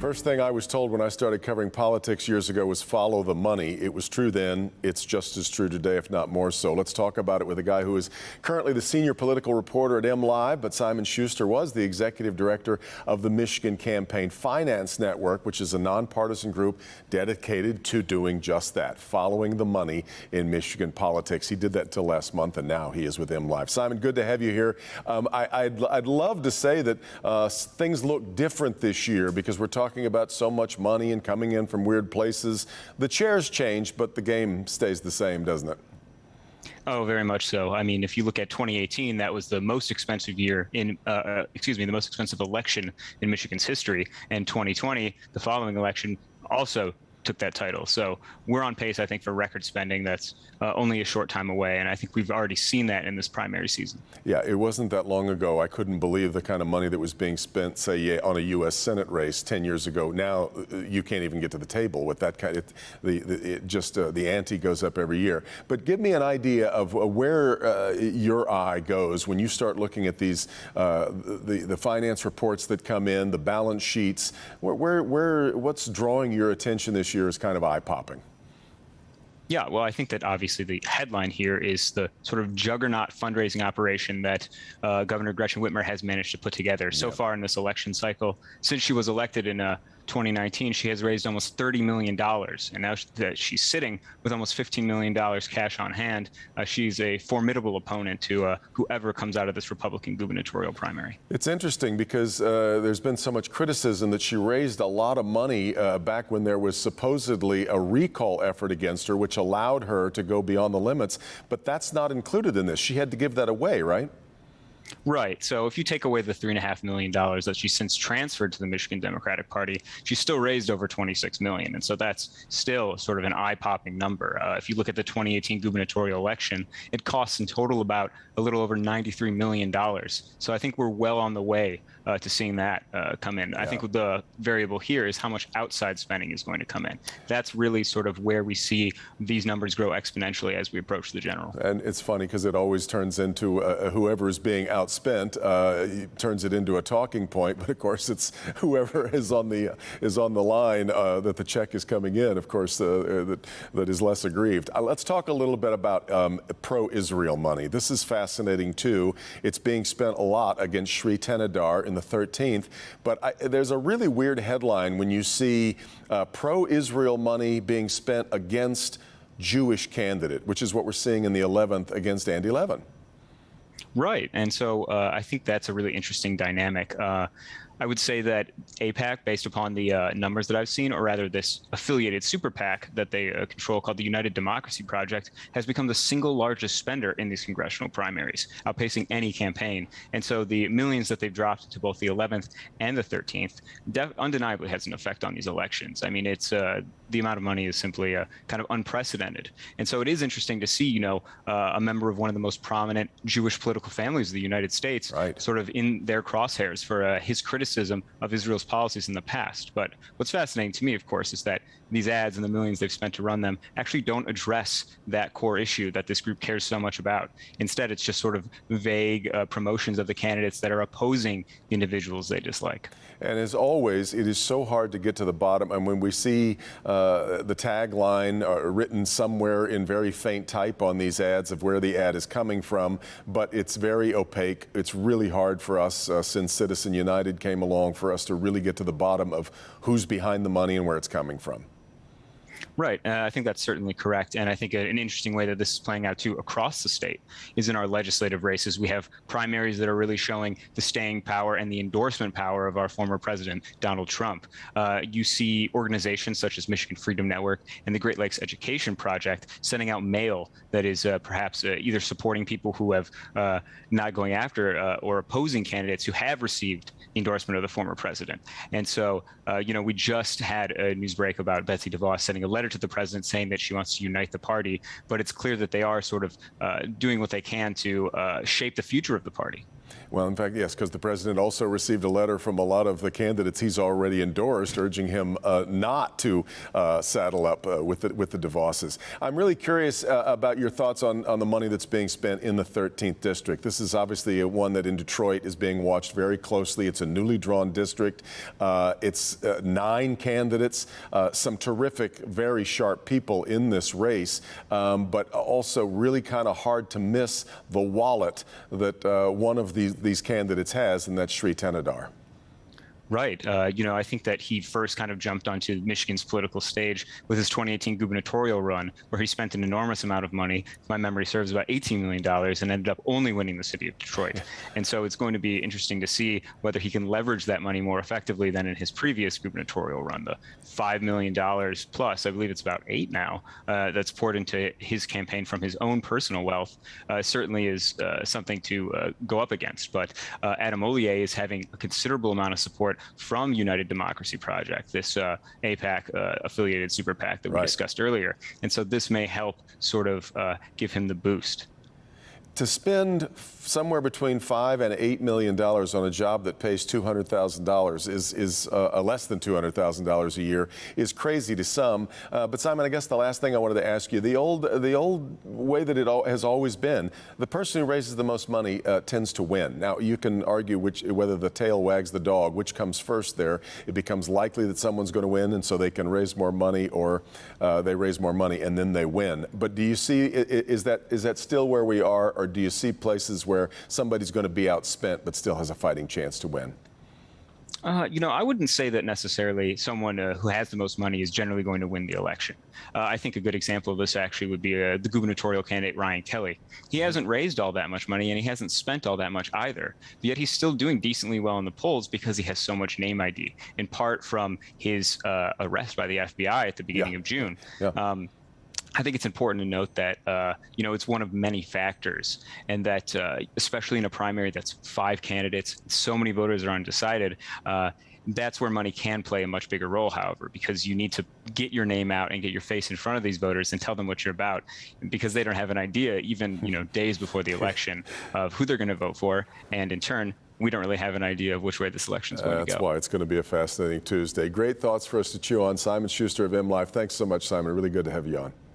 First thing I was told when I started covering politics years ago was follow the money. It was true then. It's just as true today, if not more so. Let's talk about it with a guy who is currently the senior political reporter at MLive, but Simon Schuster was the executive director of the Michigan Campaign Finance Network, which is a nonpartisan group dedicated to doing just that, following the money in Michigan politics. He did that until last month, and now he is with MLive. Simon, good to have you here. I'd love to say that things look different this year because we're talking about so much money and coming in from weird places. The chairs change, but the game stays the same, doesn't it? Oh, very much so. I mean, if you look at 2018, that was the most expensive year in, the most expensive election in Michigan's history. And 2020, the following election, also took that title. So we're on pace, I think, for record spending that's only a short time away. And I think we've already seen that in this primary season. Yeah, it wasn't that long ago. I couldn't believe the kind of money that was being spent, say, on a U.S. Senate race 10 years ago. Now you can't even get to the table with that kind of, the ante goes up every year. But give me an idea of where your eye goes when you start looking at these, the finance reports that come in, the balance sheets. What's drawing your attention this year is kind of eye-popping. Yeah, well, I think that obviously the headline here is the sort of juggernaut fundraising operation that Governor Gretchen Whitmer has managed to put together so far in this election cycle. Since she was elected in 2019, she has raised almost $30 million, and now that she's sitting with almost $15 million cash on hand, she's a formidable opponent to whoever comes out of this Republican gubernatorial primary. It's interesting because there's been so much criticism that she raised a lot of money back when there was supposedly a recall effort against her, which allowed her to go beyond the limits, but that's not included in this. She had to give that away, right? Right. So if you take away the $3.5 million that she since transferred to the Michigan Democratic Party, she still raised over $26 million. And so that's still sort of an eye-popping number. If you look at the 2018 gubernatorial election, it costs in total about a little over $93 million. So I think we're well on the way to seeing that come in. Yeah. I think the variable here is how much outside spending is going to come in. That's really sort of where we see these numbers grow exponentially as we approach the general. And it's funny because it always turns into whoever is being outspent turns it into a talking point, but of course it's whoever is on the line that the check is coming in, of course, that is less aggrieved. Let's talk a little bit about pro-Israel money. This is fascinating too. It's being spent a lot against Shri Thenadar in the 13th, but there's a really weird headline when you see pro-Israel money being spent against Jewish candidate, which is what we're seeing in the 11th against Andy Levin. Right. And so I think that's a really interesting dynamic. I would say that AIPAC, based upon the numbers that I've seen, or rather this affiliated super PAC that they control called the United Democracy Project, has become the single largest spender in these congressional primaries, outpacing any campaign. And so the millions that they've dropped to both the 11th and the 13th undeniably has an effect on these elections. I mean, it's the amount of money is simply kind of unprecedented. And so it is interesting to see, a member of one of the most prominent Jewish political families of the United States, right, sort of in their crosshairs for his criticism of Israel's policies in the past. But what's fascinating to me, of course, is that these ads and the millions they've spent to run them actually don't address that core issue that this group cares so much about. Instead, it's just sort of vague promotions of the candidates that are opposing the individuals they dislike. And as always, it is so hard to get to the bottom. And when we see the tagline written somewhere in very faint type on these ads of where the ad is coming from, but it's very opaque. It's really hard for us since Citizen United came along for us to really get to the bottom of who's behind the money and where it's coming from. Right. I think that's certainly correct. And I think an interesting way that this is playing out, too, across the state is in our legislative races. We have primaries that are really showing the staying power and the endorsement power of our former president, Donald Trump. You see organizations such as Michigan Freedom Network and the Great Lakes Education Project sending out mail that is perhaps either supporting people who have not going after or opposing candidates who have received the endorsement of the former president. And so, we just had a news break about Betsy DeVos sending a letter to the president saying that she wants to unite the party, but it's clear that they are sort of doing what they can to shape the future of the party. Well, in fact, yes, because the president also received a letter from a lot of the candidates he's already endorsed, urging him not to saddle up with the DeVosses. I'm really curious about your thoughts on the money that's being spent in the 13th district. This is obviously one that in Detroit is being watched very closely. It's a newly drawn district. It's 9 candidates, some terrific, very sharp people in this race, but also really kind of hard to miss the wallet that one of these candidates has, and that's Sri Tenadar. Right. I think that he first kind of jumped onto Michigan's political stage with his 2018 gubernatorial run, where he spent an enormous amount of money. If my memory serves, about $18 million, and ended up only winning the city of Detroit. And so it's going to be interesting to see whether he can leverage that money more effectively than in his previous gubernatorial run. The $5 million plus, I believe it's about 8 now, that's poured into his campaign from his own personal wealth, certainly is something to go up against. But Adam Ollier is having a considerable amount of support from United Democracy Project, this AIPAC affiliated super PAC that we discussed earlier. And so this may help sort of give him the boost. To spend somewhere between $5 and $8 million on a job that pays $200,000 is less than $200,000 a year is crazy to some. But Simon, I guess the last thing I wanted to ask you, the old way that it has always been, the person who raises the most money tends to win. Now, you can argue whether the tail wags the dog, which comes first there. It becomes likely that someone's going to win, and so they can raise more money, or they raise more money and then they win. But do you see, is that still where we are, or do you see places where somebody's going to be outspent but still has a fighting chance to win? I wouldn't say that necessarily someone who has the most money is generally going to win the election. I think a good example of this actually would be the gubernatorial candidate Ryan Kelly. He hasn't raised all that much money, and he hasn't spent all that much either. But yet he's still doing decently well in the polls because he has so much name ID, in part from his arrest by the FBI at the beginning of June. Yeah. I think it's important to note that, it's one of many factors, and that especially in a primary that's 5 candidates, so many voters are undecided, that's where money can play a much bigger role, however, because you need to get your name out and get your face in front of these voters and tell them what you're about, because they don't have an idea, even, days before the election, of who they're going to vote for. And in turn, we don't really have an idea of which way this election is going to go. That's why it's going to be a fascinating Tuesday. Great thoughts for us to chew on. Simon Schuster of MLive. Thanks so much, Simon. Really good to have you on.